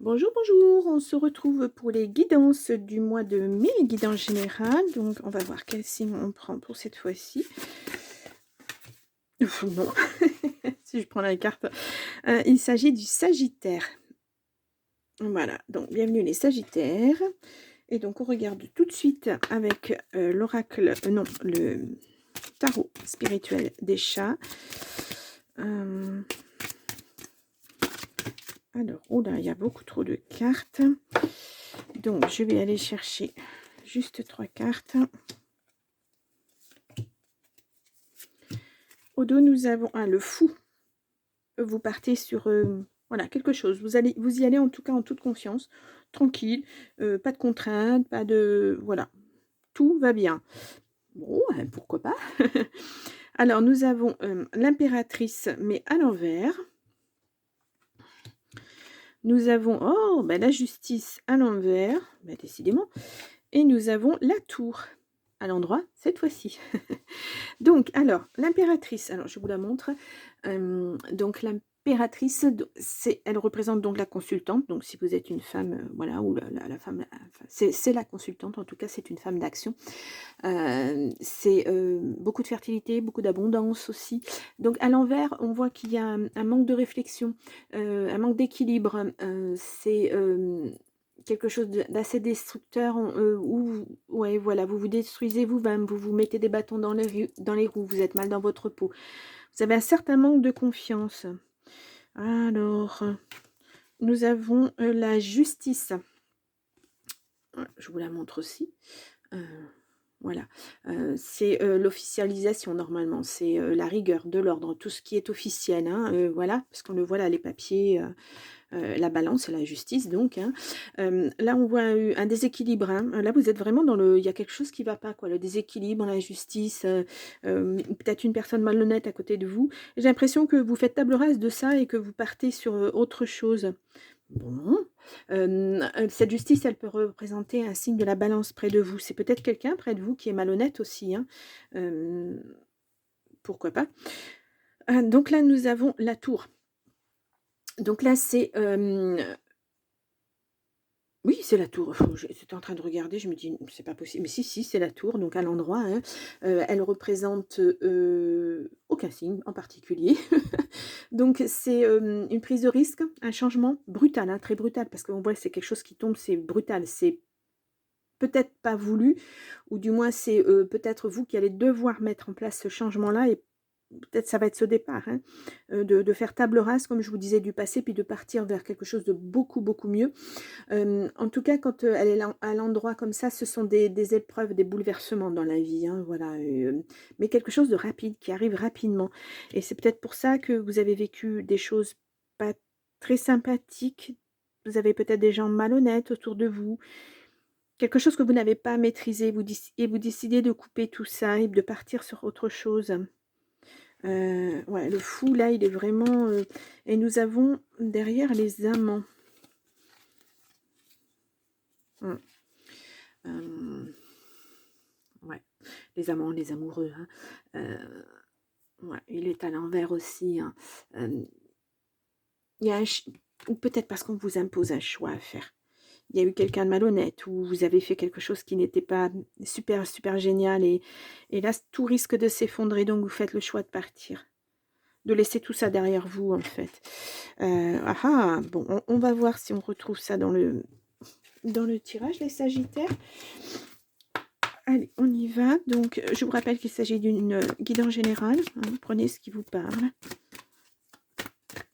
Bonjour, bonjour, on se retrouve pour les guidances du mois de mai, les guidances générales. Donc, on va voir quel signe on prend pour cette fois-ci. Ou non, si je prends la carte. Il s'agit du Sagittaire. Voilà, donc bienvenue les Sagittaires. Et donc, on regarde tout de suite avec l'oracle, non, le tarot spirituel des chats. Alors, oh là, il y a beaucoup trop de cartes. Donc, je vais aller chercher juste 3 cartes. Au dos, nous avons le fou. Vous partez sur voilà, quelque chose. Vous y allez en tout cas en toute confiance, tranquille, pas de contraintes, pas de... Voilà, tout va bien. Bon, pourquoi pas. Alors, nous avons l'impératrice, mais à l'envers. Nous avons, oh, ben, la justice à l'envers, ben, décidément. Et nous avons la tour à l'endroit, cette fois-ci. Donc, alors, l'impératrice, alors je vous la montre. Donc, l'impératrice, elle représente donc la consultante. Donc, si vous êtes une femme, voilà, ou la femme, enfin, c'est la consultante, en tout cas, c'est une femme d'action. C'est beaucoup de fertilité, beaucoup d'abondance aussi. Donc, à l'envers, on voit qu'il y a un manque de réflexion, un manque d'équilibre. C'est quelque chose d'assez destructeur où ouais, voilà, vous vous détruisez vous-même, vous vous mettez des bâtons dans les roues, vous êtes mal dans votre peau. Vous avez un certain manque de confiance. Alors, nous avons la justice. Je vous la montre aussi. Voilà, c'est l'officialisation normalement, c'est la rigueur de l'ordre, tout ce qui est officiel, hein, voilà, parce qu'on le voit là, les papiers, la balance et la justice donc, hein. Là on voit un déséquilibre, hein. Là vous êtes vraiment dans le, il y a quelque chose qui ne va pas, quoi, le déséquilibre, la justice, peut-être une personne malhonnête à côté de vous. J'ai l'impression que vous faites table rase de ça et que vous partez sur autre chose. Bon, cette justice, elle peut représenter un signe de la balance près de vous. C'est peut-être quelqu'un près de vous qui est malhonnête aussi, hein. Pourquoi pas. Donc là, nous avons la tour. Donc là, c'est oui, c'est la tour. J'étais en train de regarder, je me dis: «C'est pas possible». Mais si, si, c'est la tour, donc à l'endroit, hein. Elle représente, aucun signe en particulier. Donc c'est, une prise de risque, un changement brutal, hein, très brutal, parce qu'on voit que c'est quelque chose qui tombe, c'est brutal, c'est peut-être pas voulu, ou du moins c'est, peut-être vous qui allez devoir mettre en place ce changement-là, et peut-être ça va être ce départ, hein, de faire table rase, comme je vous disais, du passé, puis de partir vers quelque chose de beaucoup, beaucoup mieux. En tout cas, quand, elle est là à l'endroit comme ça, ce sont des épreuves, des bouleversements dans la vie, hein, voilà, mais quelque chose de rapide, qui arrive rapidement, et c'est peut-être pour ça que vous avez vécu des choses pas très sympathiques. Vous avez peut-être des gens malhonnêtes autour de vous. Quelque chose que vous n'avez pas maîtrisé, vous décidez de couper tout ça et de partir sur autre chose. Ouais, le fou là, il est vraiment, et nous avons derrière les amants. Mmh. Ouais, les amants, les amoureux, hein. Ouais, il est à l'envers aussi, hein. Il y a un ou peut-être parce qu'on vous impose un choix à faire. Il y a eu quelqu'un de malhonnête, ou vous avez fait quelque chose qui n'était pas super, super génial, et là, tout risque de s'effondrer, donc vous faites le choix de partir. De laisser tout ça derrière vous, en fait. Bon, on va voir si on retrouve ça dans le tirage, les Sagittaires. Allez, on y va. Donc, je vous rappelle qu'il s'agit d'une guidance générale, hein, prenez ce qui vous parle.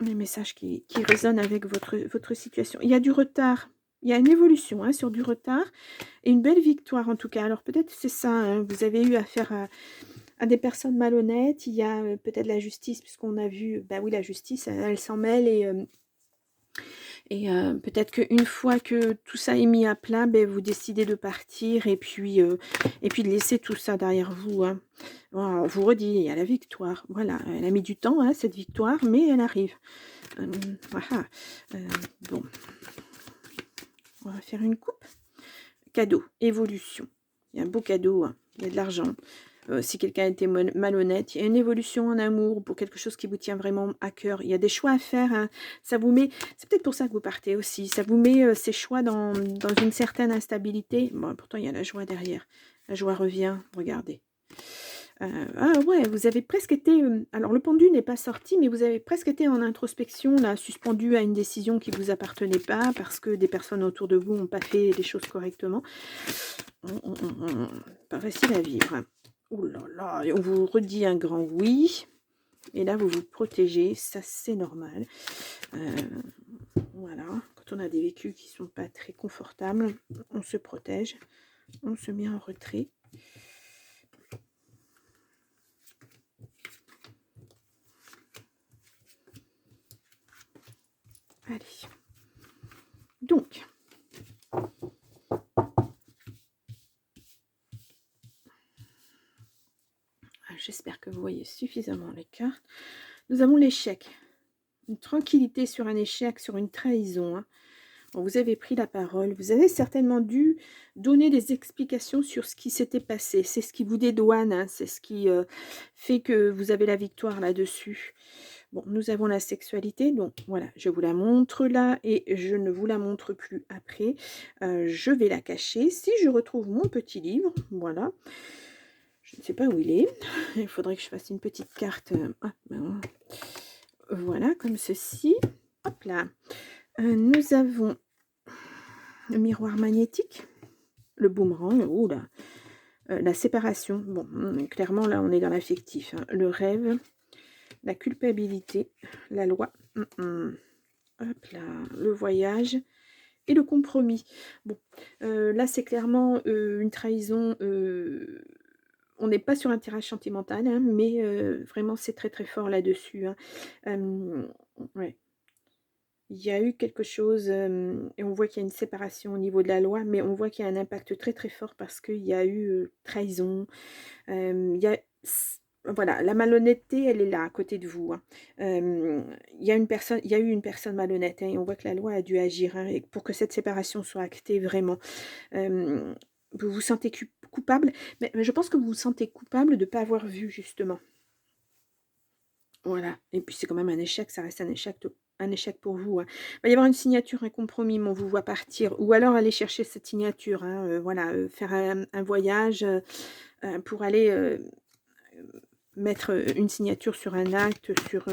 Les messages qui résonnent avec votre situation. Il y a du retard, il y a une évolution, hein, sur du retard, et une belle victoire en tout cas. Alors peut-être c'est ça, hein, vous avez eu affaire à des personnes malhonnêtes. Il y a peut-être la justice, puisqu'on a vu, bah oui, la justice, elle s'en mêle, et peut-être qu'une fois que tout ça est mis à plat, ben, vous décidez de partir, et puis de laisser tout ça derrière vous, hein. Bon, on vous redit, il y a la victoire. Voilà, elle a mis du temps, hein, cette victoire, mais elle arrive. Voilà. Bon, on va faire une coupe. Cadeau, évolution. Il y a un beau cadeau, hein. Il y a de l'argent. si quelqu'un était malhonnête. Il y a une évolution en amour pour quelque chose qui vous tient vraiment à cœur. Il y a des choix à faire, hein. Ça vous met, c'est peut-être pour ça que vous partez aussi, ça vous met ces choix dans une certaine instabilité. Bon, pourtant, il y a la joie derrière. La joie revient, regardez. Ah ouais, vous avez presque été, alors le pendu n'est pas sorti, mais vous avez presque été en introspection, là, suspendu à une décision qui ne vous appartenait pas, parce que des personnes autour de vous n'ont pas fait les choses correctement. Pas facile à vivre, hein. Ouh là là, et on vous redit un grand oui, et là vous vous protégez, ça c'est normal. Voilà, quand on a des vécus qui sont pas très confortables, on se protège, on se met en retrait. Allez. Donc, j'espère que vous voyez suffisamment les cartes. Nous avons l'échec. Une tranquillité sur un échec, sur une trahison, hein. Bon, vous avez pris la parole, vous avez certainement dû donner des explications sur ce qui s'était passé. C'est ce qui vous dédouane, hein, c'est ce qui fait que vous avez la victoire là-dessus. Bon, nous avons la sexualité, donc voilà, je vous la montre là et je ne vous la montre plus après. Je vais la cacher. Si je retrouve mon petit livre, voilà, je ne sais pas où il est. Il faudrait que je fasse une petite carte. Voilà, comme ceci. Hop là. Nous avons le miroir magnétique, le boomerang, oh là, la séparation. Bon, clairement, là, on est dans l'affectif, hein. Le rêve, la culpabilité, la loi, hop là, le voyage et le compromis. Bon, là, c'est clairement une trahison. On n'est pas sur un tirage sentimental, hein, mais vraiment, c'est très, très fort là-dessus, hein. Ouais. Il y a eu quelque chose, et on voit qu'il y a une séparation au niveau de la loi, mais on voit qu'il y a un impact très, très fort parce qu'il y a eu, trahison, il y a voilà, la malhonnêteté, elle est là, à côté de vous, hein. Il y a eu une personne malhonnête, hein, et on voit que la loi a dû agir, hein, et pour que cette séparation soit actée vraiment. Vous vous sentez coupable, mais je pense que vous vous sentez coupable de ne pas avoir vu justement. Voilà, et puis c'est quand même un échec, ça reste un échec pour vous, hein. Il va y avoir une signature, un compromis, mais on vous voit partir ou alors aller chercher cette signature, hein, voilà, faire un voyage, pour aller, mettre, une signature sur un acte, sur,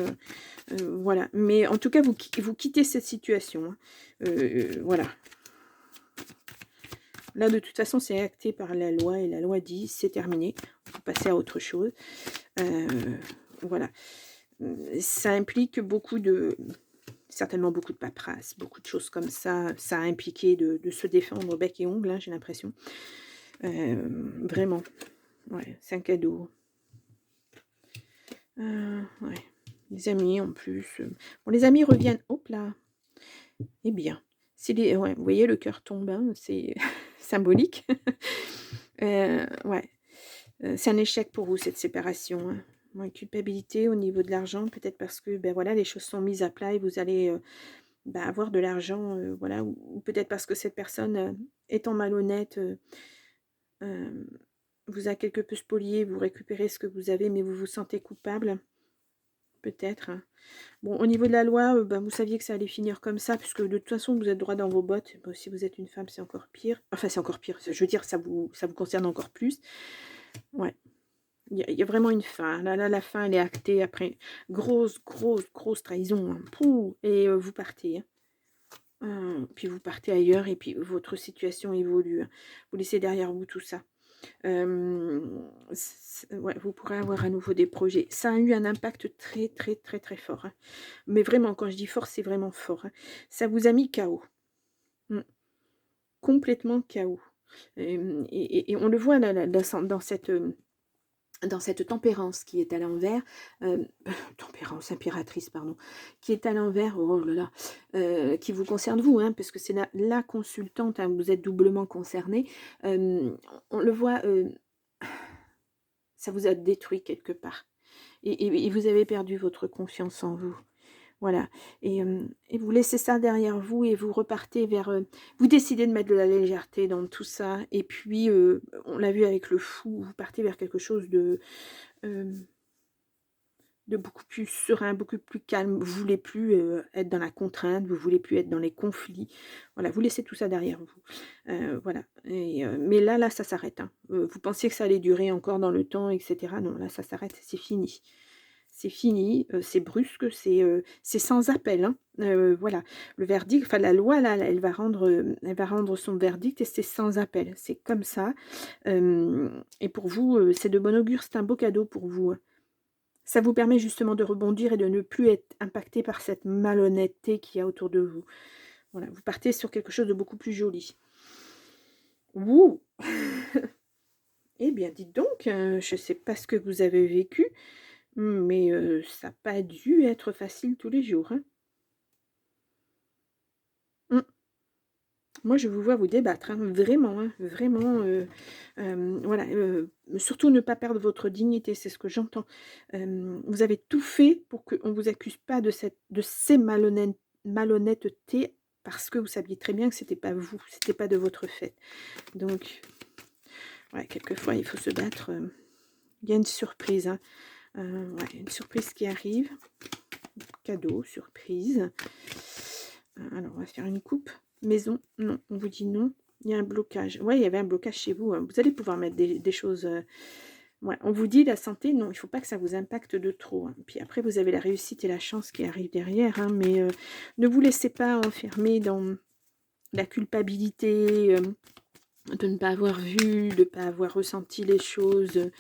voilà. Mais en tout cas, vous quittez cette situation, hein. Voilà. Là, de toute façon, c'est acté par la loi et la loi dit: «C'est terminé, vous passez à autre chose». Voilà. Ça implique certainement beaucoup de paperasse, beaucoup de choses comme ça. Ça a impliqué de se défendre bec et ongles, hein, j'ai l'impression. Vraiment. Ouais, c'est un cadeau. Ouais. Les amis en plus. Bon, les amis reviennent. Hop là. Eh bien. Ouais, vous voyez, le cœur tombe, hein, c'est symbolique. Ouais. C'est un échec pour vous, cette séparation, hein. Ouais, culpabilité au niveau de l'argent, peut-être parce que, ben voilà, les choses sont mises à plat et vous allez, avoir de l'argent, voilà, ou peut-être parce que cette personne, étant malhonnête, hem, vous a quelque peu spolié, vous récupérez ce que vous avez, mais vous vous sentez coupable, peut-être, hein. Bon, au niveau de la loi, vous saviez que ça allait finir comme ça, puisque de toute façon, vous êtes droit dans vos bottes. Bon, si vous êtes une femme, c'est encore pire. Enfin, c'est encore pire, je veux dire, ça vous concerne encore plus. Ouais. Il y a vraiment une fin. Là, la fin, elle est actée après grosse, grosse, grosse trahison, hein. Pouh, et vous partez, hein. Puis vous partez ailleurs et puis votre situation évolue, hein. Vous laissez derrière vous tout ça. Ouais, vous pourrez avoir à nouveau des projets. Ça a eu un impact très, très, très, très fort, hein. Mais vraiment, quand je dis fort, c'est vraiment fort, hein. Ça vous a mis KO. Mmh. Complètement KO. Et on le voit là, dans cette tempérance qui est à l'envers, tempérance, impératrice, pardon, qui est à l'envers, oh là là, qui vous concerne vous, hein, parce que c'est la consultante, hein, vous êtes doublement concernée. On le voit, ça vous a détruit quelque part et vous avez perdu votre confiance en vous. Voilà, et vous laissez ça derrière vous et vous repartez vers... vous décidez de mettre de la légèreté dans tout ça, et puis, on l'a vu avec le fou, vous partez vers quelque chose euh, de beaucoup plus serein, beaucoup plus calme. Vous voulez plus être dans la contrainte, vous voulez plus être dans les conflits. Voilà, vous laissez tout ça derrière vous. Voilà, mais là, ça s'arrête. Hein. Vous pensiez que ça allait durer encore dans le temps, etc. Non, là, ça s'arrête, c'est fini. C'est fini, c'est brusque, c'est sans appel, hein. Voilà, le verdict, enfin la loi là, elle va rendre son verdict et c'est sans appel. C'est comme ça. Et pour vous, c'est de bon augure, c'est un beau cadeau pour vous. Hein. Ça vous permet justement de rebondir et de ne plus être impacté par cette malhonnêteté qu'il y a autour de vous. Voilà, vous partez sur quelque chose de beaucoup plus joli. Ouh! Eh bien, dites donc, je ne sais pas ce que vous avez vécu, mais ça n'a pas dû être facile tous les jours. Hein. Mmh. Moi, je vous vois vous débattre, hein, vraiment, hein, vraiment, voilà, surtout ne pas perdre votre dignité, c'est ce que j'entends. Vous avez tout fait pour qu'on ne vous accuse pas de ces malhonnêtetés, parce que vous saviez très bien que c'était pas vous, c'était pas de votre fait. Donc, ouais, quelquefois, il faut se battre. Il y a une surprise, hein, ouais, une surprise qui arrive. Cadeau, surprise. Alors, on va faire une coupe. Maison, non, on vous dit non. Il y a un blocage. Ouais, il y avait un blocage chez vous. Hein. Vous allez pouvoir mettre des choses... ouais. On vous dit la santé, non, il ne faut pas que ça vous impacte de trop. Hein. Puis après, vous avez la réussite et la chance qui arrivent derrière. Hein, mais ne vous laissez pas enfermer dans la culpabilité de ne pas avoir vu, de ne pas avoir ressenti les choses.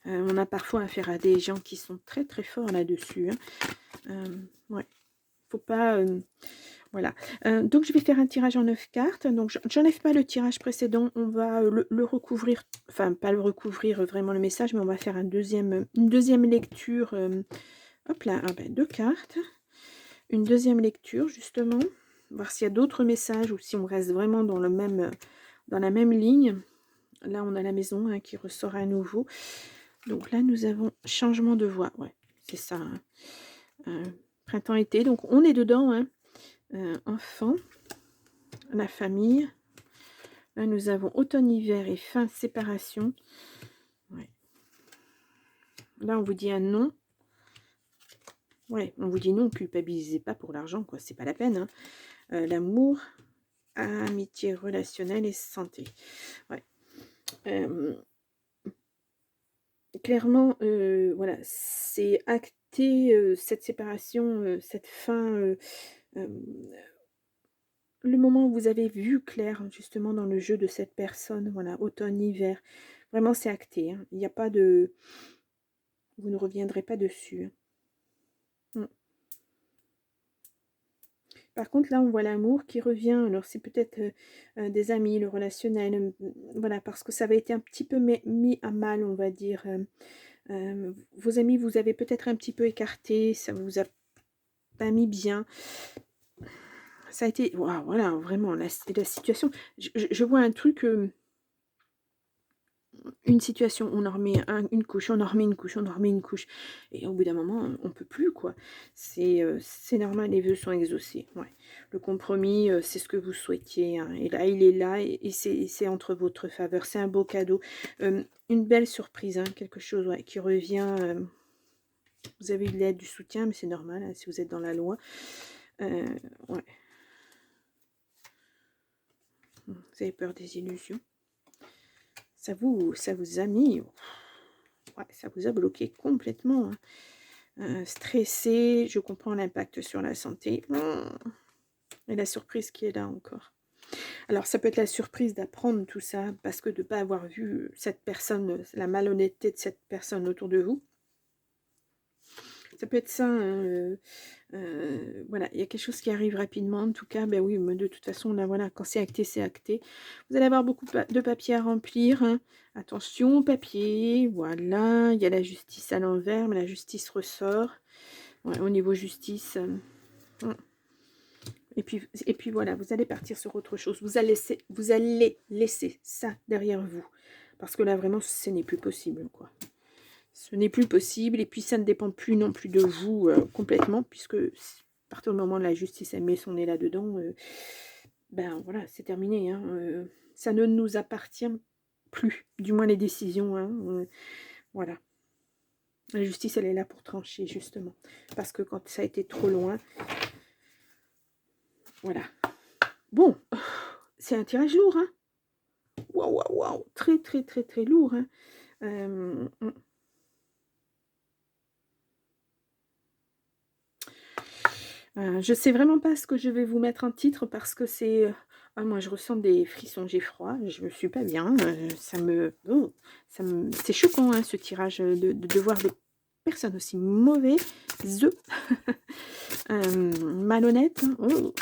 On a parfois affaire à des gens qui sont très très forts là-dessus. Hein. Ouais. Faut pas... voilà. Donc, je vais faire un tirage en 9 cartes. Donc, j'enlève pas le tirage précédent. On va le recouvrir. Enfin, pas le recouvrir vraiment le message, mais on va faire une deuxième lecture. Hop là, ah ben, 2 cartes. Une deuxième lecture, justement. Voir s'il y a d'autres messages ou si on reste vraiment dans la même ligne. Là, on a la maison hein, qui ressort à nouveau. Donc là, nous avons changement de voix. Ouais, c'est ça. Hein. Printemps-été. Donc, on est dedans. Hein. Enfant, la famille. Là, nous avons automne-hiver et fin séparation. Ouais. Là, on vous dit un non. Ouais, on vous dit non, culpabilisez pas pour l'argent, quoi. C'est pas la peine. Hein. L'amour, amitié relationnelle et santé. Ouais. Clairement, voilà, c'est acté cette séparation, cette fin. Le moment où vous avez vu clair, justement, dans le jeu de cette personne, voilà, automne-hiver, vraiment, c'est acté. Hein. Il n'y a pas de... Vous ne reviendrez pas dessus. Hein. Par contre, là, on voit l'amour qui revient. Alors, c'est peut-être des amis, le relationnel. Voilà, parce que ça avait été un petit peu mis à mal, on va dire. Vos amis, vous avez peut-être un petit peu écarté. Ça vous a pas mis bien. Ça a été... Wow, voilà, vraiment, la situation... Je vois un truc... une situation, on en remet une couche, on en remet une couche, on en remet une couche. Et au bout d'un moment, on ne peut plus, quoi. C'est normal, les vœux sont exaucés. Ouais. Le compromis, c'est ce que vous souhaitiez. Hein. Et là, il est là, et c'est entre votre faveur. C'est un beau cadeau. Une belle surprise, hein, quelque chose ouais, qui revient. Vous avez eu de l'aide, du soutien, mais c'est normal, hein, si vous êtes dans la loi. Ouais. Vous avez peur des illusions. Ça vous a mis... Ouais, ça vous a bloqué complètement. Hein. Stressé, je comprends l'impact sur la santé. Et la surprise qui est là encore. Alors, ça peut être la surprise d'apprendre tout ça, parce que de ne pas avoir vu cette personne, la malhonnêteté de cette personne autour de vous. Ça peut être ça. Hein, voilà, il y a quelque chose qui arrive rapidement. En tout cas, ben oui, mais de toute façon, là, voilà, quand c'est acté, c'est acté. Vous allez avoir beaucoup de papiers à remplir. Hein. Attention, papier. Voilà, il y a la justice à l'envers, mais la justice ressort. Ouais, au niveau justice. Et puis voilà, vous allez partir sur autre chose. Vous allez laisser ça derrière vous. Parce que là, vraiment, ce n'est plus possible, quoi. Ce n'est plus possible. Et puis, ça ne dépend plus non plus de vous complètement, puisque partir du moment où la justice elle met son nez là-dedans, ben voilà, c'est terminé, hein, ça ne nous appartient plus, du moins les décisions, hein, voilà. La justice, elle est là pour trancher, justement. Parce que quand ça a été trop loin, voilà. Bon, c'est un tirage lourd, hein. Waouh, waouh, waouh. Très, très, très, très lourd, hein. Je sais vraiment pas ce que je vais vous mettre en titre parce que c'est... ah, moi, je ressens des frissons, j'ai froid, je me suis pas bien. C'est choquant, hein, ce tirage, de voir des personnes aussi mauvaises, malhonnêtes. Oh.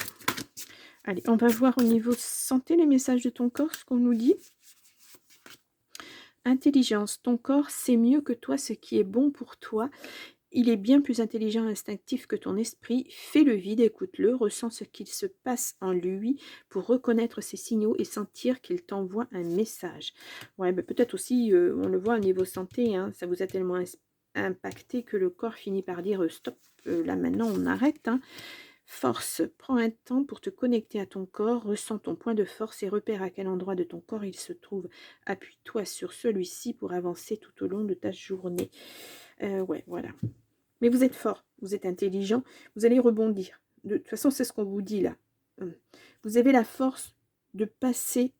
Allez, on va voir au niveau santé les messages de ton corps, ce qu'on nous dit. Intelligence, ton corps sait mieux que toi ce qui est bon pour toi. Il est bien plus intelligent et instinctif que ton esprit. Fais le vide, écoute-le, ressens ce qu'il se passe en lui pour reconnaître ses signaux et sentir qu'il t'envoie un message. Ouais, ben peut-être aussi, on le voit au niveau santé, hein, ça vous a tellement impacté que le corps finit par dire stop, là maintenant on arrête. Hein. Force, prends un temps pour te connecter à ton corps, ressens ton point de force et repère à quel endroit de ton corps il se trouve. Appuie-toi sur celui-ci pour avancer tout au long de ta journée. Ouais, voilà. Mais vous êtes fort, vous êtes intelligent, vous allez rebondir. De toute façon, c'est ce qu'on vous dit là. Vous avez la force de passer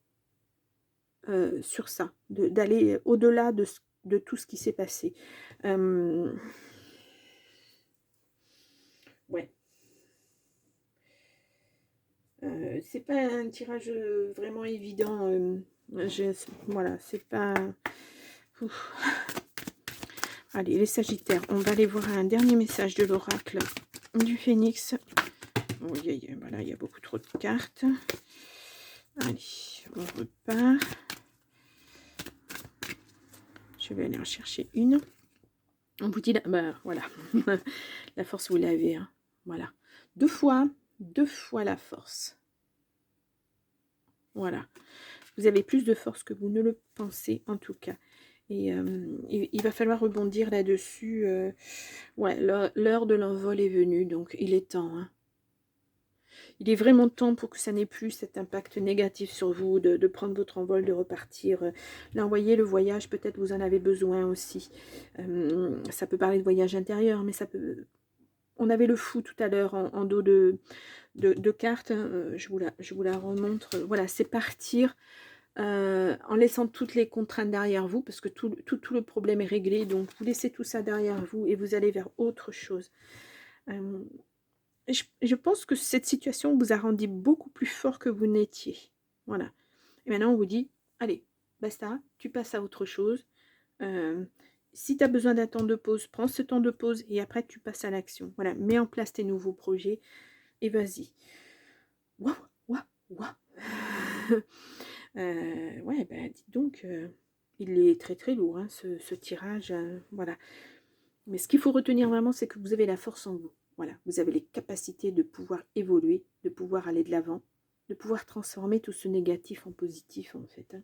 sur ça, d'aller au-delà de tout ce qui s'est passé. Ouais. C'est pas un tirage vraiment évident. Voilà, c'est pas... Ouf. Allez, les Sagittaires, on va aller voir un dernier message de l'oracle du Phénix. Oh, voilà, il y a beaucoup trop de cartes. Allez, on repart. Je vais aller en chercher une. On vous dit, bah, voilà, la force, vous l'avez. Hein. Voilà, deux fois la force. Voilà, vous avez plus de force que vous ne le pensez, en tout cas. Et il va falloir rebondir là-dessus. Ouais, l'heure de l'envol est venue, donc il est temps. Hein. Il est vraiment temps pour que ça n'ait plus cet impact négatif sur vous, de prendre votre envol, de repartir. Là, envoyer le voyage, peut-être vous en avez besoin aussi. Ça peut parler de voyage intérieur, mais ça peut... On avait le fou tout à l'heure en dos de cartes. Hein, je vous la remontre. Voilà, c'est partir en laissant toutes les contraintes derrière vous, parce que tout le problème est réglé. Donc, vous laissez tout ça derrière vous et vous allez vers autre chose. Je pense que cette situation vous a rendu beaucoup plus fort que vous n'étiez. Voilà. Et maintenant, on vous dit, allez, basta, tu passes à autre chose. Si tu as besoin d'un temps de pause, prends ce temps de pause et après, tu passes à l'action. Voilà, mets en place tes nouveaux projets et vas-y. Waouh, waouh, waouh. Ouais, ben, dis donc, il est très très lourd, hein, ce tirage. Voilà. Mais ce qu'il faut retenir vraiment, c'est que vous avez la force en vous. Voilà, vous avez les capacités de pouvoir évoluer, de pouvoir aller de l'avant, de pouvoir transformer tout ce négatif en positif, en fait.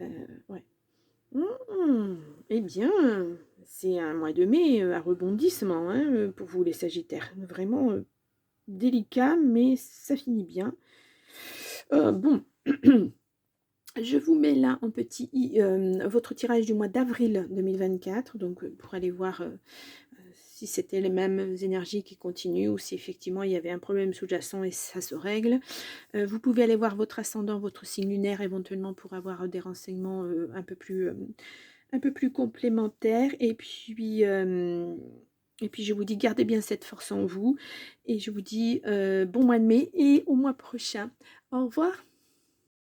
Hein. Ouais. Eh bien, c'est un mois de mai à rebondissement hein, pour vous les Sagittaires. Vraiment délicat, mais ça finit bien. Bon, je vous mets là en petit votre tirage du mois d'avril 2024, donc pour aller voir si c'était les mêmes énergies qui continuent ou si effectivement il y avait un problème sous-jacent et ça se règle. Vous pouvez aller voir votre ascendant, votre signe lunaire éventuellement pour avoir des renseignements un peu plus complémentaires. Et puis je vous dis, gardez bien cette force en vous. Et je vous dis bon mois de mai et au mois prochain. Au revoir.